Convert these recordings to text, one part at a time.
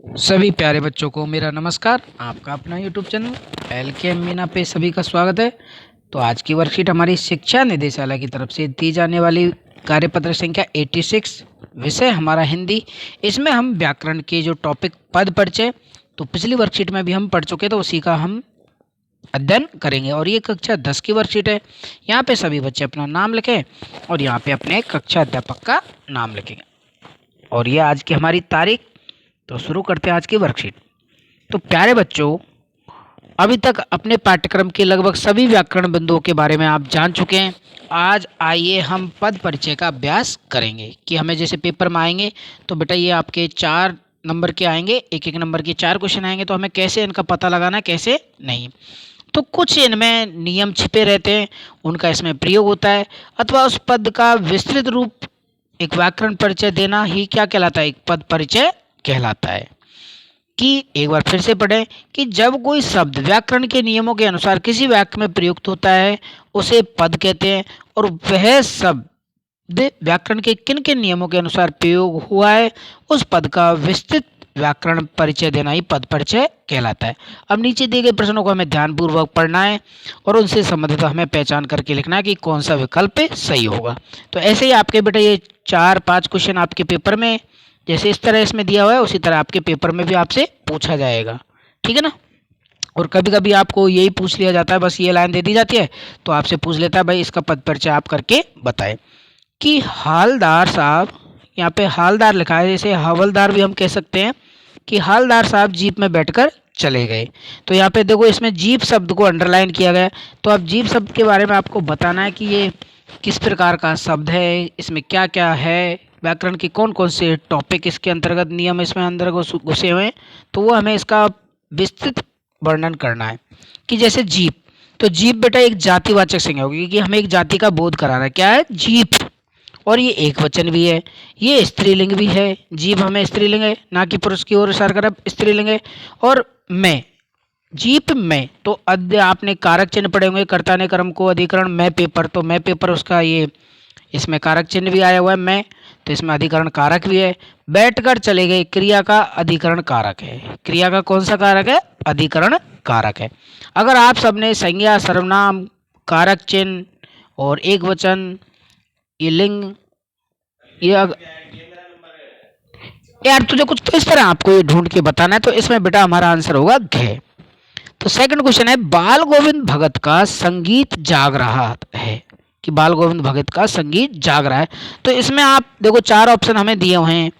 सभी प्यारे बच्चों को मेरा नमस्कार। आपका अपना यूट्यूब चैनल LKM मीना पे सभी का स्वागत है। तो आज की वर्कशीट हमारी शिक्षा निदेशालय की तरफ से दी जाने वाली कार्यपत्र संख्या 86, विषय हमारा हिंदी। इसमें हम व्याकरण के जो टॉपिक पद परिचय, तो पिछली वर्कशीट में भी हम पढ़ चुके, तो उसी का हम अध्ययन करेंगे। और ये कक्षा 10 की वर्कशीट है। यहाँ पे सभी बच्चे अपना नाम लिखें और यहाँ पे अपने कक्षा अध्यापक का नाम लिखेंगे। और ये आज की हमारी तारीख। तो शुरू करते हैं आज की वर्कशीट। तो प्यारे बच्चों, अभी तक अपने पाठ्यक्रम के लगभग सभी व्याकरण बिंदुओं के बारे में आप जान चुके हैं। आज आइए हम पद परिचय का अभ्यास करेंगे कि हमें जैसे पेपर में आएंगे तो बेटा ये आपके 4 नंबर के आएंगे, एक एक नंबर के 4 क्वेश्चन आएंगे, तो हमें कैसे इनका पता लगाना है कैसे नहीं। तो कुछ इनमें नियम छिपे रहते हैं, उनका इसमें प्रयोग होता है, अथवा उस पद का विस्तृत रूप एक व्याकरण परिचय देना ही क्या कहलाता है, एक पद परिचय कहलाता है। कि एक बार फिर से पढ़ें कि जब कोई शब्द व्याकरण के नियमों के अनुसार किसी वाक्य में प्रयुक्त होता है उसे पद कहते हैं, और वह शब्द व्याकरण के किन किन नियमों के अनुसार प्रयोग हुआ है उस पद का विस्तृत व्याकरण परिचय देना ही पद परिचय कहलाता है। अब नीचे दिए गए प्रश्नों को हमें ध्यानपूर्वक पढ़ना है और उनसे संबंधित हमें पहचान करके लिखना है कि कौन सा विकल्प सही होगा। तो ऐसे ही आपके बेटा ये 4-5 क्वेश्चन आपके पेपर में जैसे इस तरह इसमें दिया हुआ है उसी तरह आपके पेपर में भी आपसे पूछा जाएगा, ठीक है ना। और कभी कभी आपको यही पूछ लिया जाता है, बस ये लाइन दे दी जाती है तो आपसे पूछ लेता है भाई इसका पद परिचय आप करके बताएं। कि हालदार साहब, यहाँ पे हालदार लिखा है, जैसे हवलदार भी हम कह सकते हैं कि हालदार साहब जीप में बैठकर चले गए। तो यहाँ पे देखो इसमें जीप शब्द को अंडरलाइन किया गया है। तो अब जीप शब्द के बारे में आपको बताना है कि ये किस प्रकार का शब्द है, इसमें क्या क्या है, व्याकरण के कौन कौन से टॉपिक इसके अंतर्गत नियम इसमें अंदर घुसे हुए हैं, तो वो हमें इसका विस्तृत वर्णन करना है। कि जैसे जीप, तो जीप बेटा एक जातिवाचक संज्ञा होगी कि हमें एक जाति का बोध कराना है, क्या है जीप। और ये एक वचन भी है, ये स्त्रीलिंग भी है। जीप हमें स्त्रीलिंग है, ना कि पुरुष की ओर इशारा कर स्त्रीलिंग है। और मैं, जीप में, तो अद्य आपने कारक चिन्ह पढ़े होंगे, कर्ता ने कर्म को अधिकरण मैं पेपर, तो मैं पेपर उसका ये इसमें कारक चिन्ह भी आया हुआ है मैं, तो इसमें अधिकरण कारक भी है। बैठकर चले गए क्रिया का अधिकरण कारक है। क्रिया का कौन सा कारक है, अधिकरण कारक है। अगर आप सबने संज्ञा, सर्वनाम, कारक चिन्ह और एक वचन, ये लिंग, ये यार तुझे कुछ तो इस तरह आपको ये ढूंढ के बताना है, तो इसमें बेटा हमारा आंसर होगा घ। तो सेकंड क्वेश्चन है, बाल गोविंद भगत का संगीत जाग रहा है। कि बाल गोविंद भगत का संगीत जाग रहा है। तो इसमें आप देखो 4 ऑप्शन हमें दिए हुए हैं,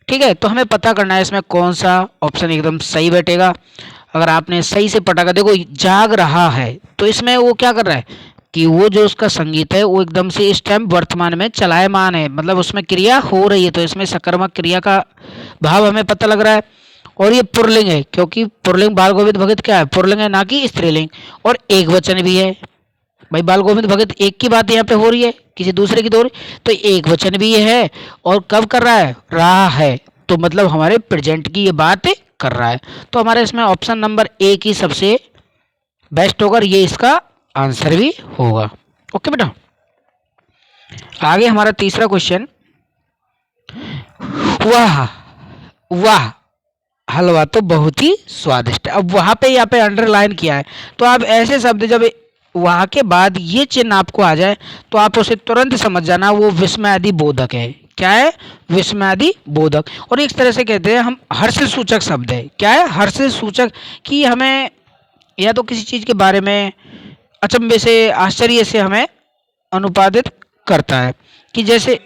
ठीक है। तो हमें पता करना है इसमें कौन सा ऑप्शन एकदम सही बैठेगा। अगर आपने सही से पढ़ा, देखो जाग रहा है तो इसमें वो क्या कर रहा है कि वो जो उसका संगीत है वो एकदम से इस टाइम वर्तमान में चलायमान है, मतलब उसमें क्रिया हो रही है, तो इसमें सकर्मक क्रिया का भाव हमें पता लग रहा है। और ये पुरलिंग है, क्योंकि पुरलिंग बाल गोविंद भगत क्या है, पुरलिंग है, ना कि स्त्रीलिंग। और एक वचन भी है, भाई बाल गोविंद भगत एक की बात यहाँ पे हो रही है, किसी दूसरे की तो हो रही, तो एक वचन भी ये है। और कब कर रहा है, तो मतलब हमारे प्रेजेंट की ये बात कर रहा है। तो हमारे इसमें ऑप्शन नंबर ए की सबसे बेस्ट होगा, ये इसका आंसर भी होगा। ओके बेटा, आगे हमारा तीसरा क्वेश्चन, वाह वाह हलवा तो बहुत ही स्वादिष्ट। अब वहां पे यहाँ पे अंडरलाइन किया है, तो आप ऐसे शब्द जब वहां के बाद ये चिन्ह आपको आ जाए तो आप उसे तुरंत समझ जाना वो विस्मयादि बोधक है। क्या है, विस्मयादि बोधक। और एक तरह से कहते हैं हम हर्ष सूचक शब्द है। क्या है, हर्ष सूचक, कि हमें या तो किसी चीज के बारे में अचंभे से, आश्चर्य से हमें अनुपादित करता है। कि जैसे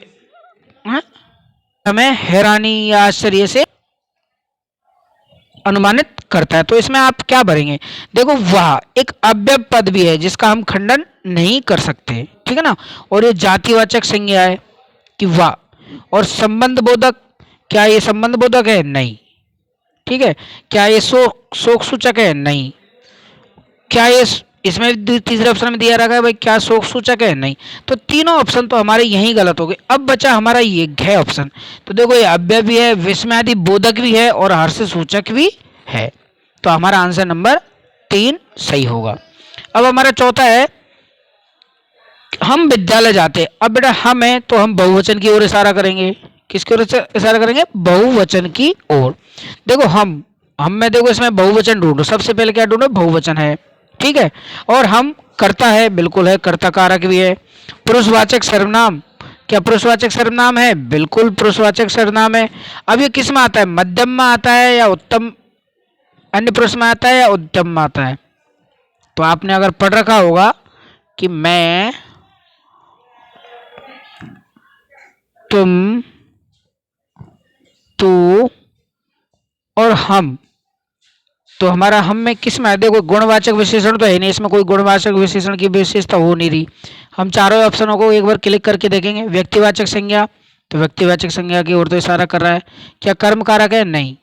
हमें हैरानी या आश्चर्य से अनुमानित करता है। तो इसमें आप क्या भरेंगे, देखो वाह एक अव्यय पद भी है जिसका हम खंडन नहीं कर सकते, ठीक है ना। और ये जातिवाचक संज्ञा है कि वाह। और संबंध बोधक, क्या ये संबंध बोधक है, नहीं, ठीक है। क्या ये शोक सूचक है, नहीं। क्या ये इसमें तीसरे ऑप्शन में दिया रखा है भाई क्या शोक सूचक है, नहीं। तो तीनों ऑप्शन तो हमारे यही गलत हो गए। अब बचा हमारा ये घ ऑप्शन। तो देखो ये अव्यय भी है, विस्मयादि बोधक भी है और हर्ष सूचक भी है। तो हमारा आंसर नंबर 3 सही होगा। अब हमारा चौथा है, हम विद्यालय जाते। अब बेटा हम है तो हम बहुवचन की ओर इशारा करेंगे, किसकी ओर इशारा करेंगे? बहुवचन की ओर। देखो हम में देखो इसमें बहुवचन ढूंढो, सबसे पहले क्या ढूंढो? बहुवचन है, ठीक है। और हम कर्ता है, बिल्कुल है, कर्ता कारक भी है। पुरुषवाचक सर्वनाम, क्या पुरुषवाचक सर्वनाम है? बिल्कुल पुरुषवाचक सर्वनाम है। अब ये किस में आता है? मध्यम में आता है या उत्तम अन्य पुरुष में आता है या उत्तम में आता है? तो आपने अगर पढ़ रखा होगा कि मैं, तुम, तू और हम, तो हमारा हम में किस में है? देखो गुणवाचक विशेषण तो है नहीं, इसमें कोई गुणवाचक विशेषण की विशेषता हो नहीं रही। हम चारों ऑप्शनों को एक बार क्लिक करके देखेंगे। व्यक्तिवाचक संज्ञा, तो व्यक्तिवाचक संज्ञा की ओर तो इशारा कर रहा है। क्या कर्म कारक है? नहीं,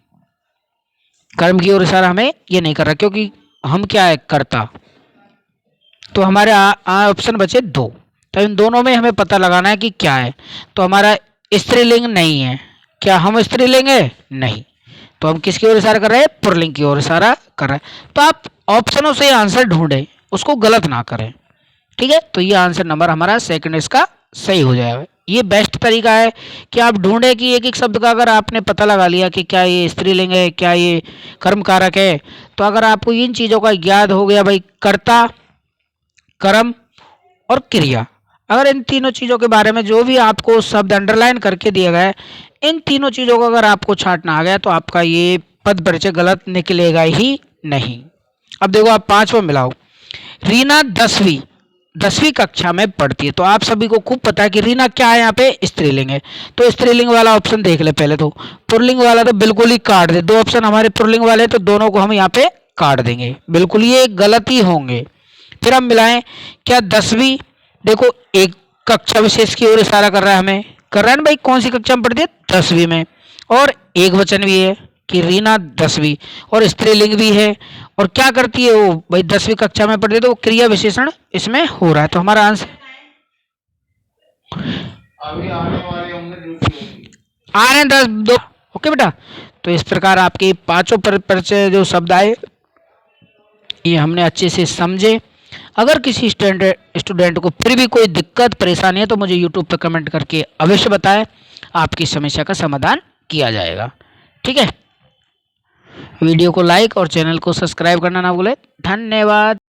कर्म की ओर इशारा हमें ये नहीं कर रहा, क्योंकि हम क्या है? कर्ता। तो हमारे ऑप्शन बचे दो, तो इन दोनों में हमें पता लगाना है कि क्या है। तो हमारा स्त्रीलिंग नहीं है। क्या हम स्त्रीलिंग है? नहीं। तो हम किसकी ओर इशारा कर रहे हैं? पुल्लिंग की ओर इशारा कर रहे हैं। तो आप ऑप्शनों से आंसर ढूंढें, उसको गलत ना करें, ठीक है। तो ये आंसर नंबर हमारा सेकंड इसका सही हो जाएगा। ये बेस्ट तरीका है कि आप ढूंढें कि एक एक शब्द का अगर आपने पता लगा लिया कि क्या ये स्त्रीलिंग है, क्या ये कर्म कारक है, तो अगर आपको इन चीज़ों का याद हो गया भाई, कर्ता, कर्म और क्रिया, अगर इन तीनों चीज़ों के बारे में जो भी आपको शब्द अंडरलाइन करके दिया गया है, इन तीनों चीज़ों को अगर आपको छांटना आ गया तो आपका ये पद परिचय गलत निकलेगा ही नहीं। अब देखो आप पांचवा मिलाओ। रीना 10वीं कक्षा में पढ़ती है, तो आप सभी को खूब पता है कि रीना क्या है? यहाँ पे स्त्रीलिंग है, तो स्त्रीलिंग वाला ऑप्शन देख ले पहले। तो पुल्लिंग वाला तो बिल्कुल ही काट दे, दो ऑप्शन हमारे पुल्लिंग वाले हैं, तो दोनों को हम यहाँ पे काट देंगे, बिल्कुल ये गलत ही होंगे। फिर हम मिलाएं, क्या 10वीं, देखो एक कक्षा विशेष की ओर इशारा कर रहा है, हमें कर रहा है ना भाई, कौन सी कक्षा में पढ़ती है? 10वीं में। और एक वचन भी है कि रीना 10वीं, और स्त्रीलिंग भी है, और क्या करती है वो भाई? 10वीं कक्षा में पढ़ती है, तो वो क्रिया विशेषण इसमें हो रहा है। तो हमारा आंसर अभी आने वाले होंगे, आ रहे हैं 10 दो। ओके बेटा, तो इस प्रकार आपके पांचों परिचय जो शब्द आए ये हमने अच्छे से समझे। अगर किसी स्टूडेंट को फिर भी कोई दिक्कत परेशानी है तो मुझे यूट्यूब पर कमेंट करके अवश्य बताएं, आपकी समस्या का समाधान किया जाएगा, ठीक है। वीडियो को लाइक और चैनल को सब्सक्राइब करना ना भूलें। धन्यवाद।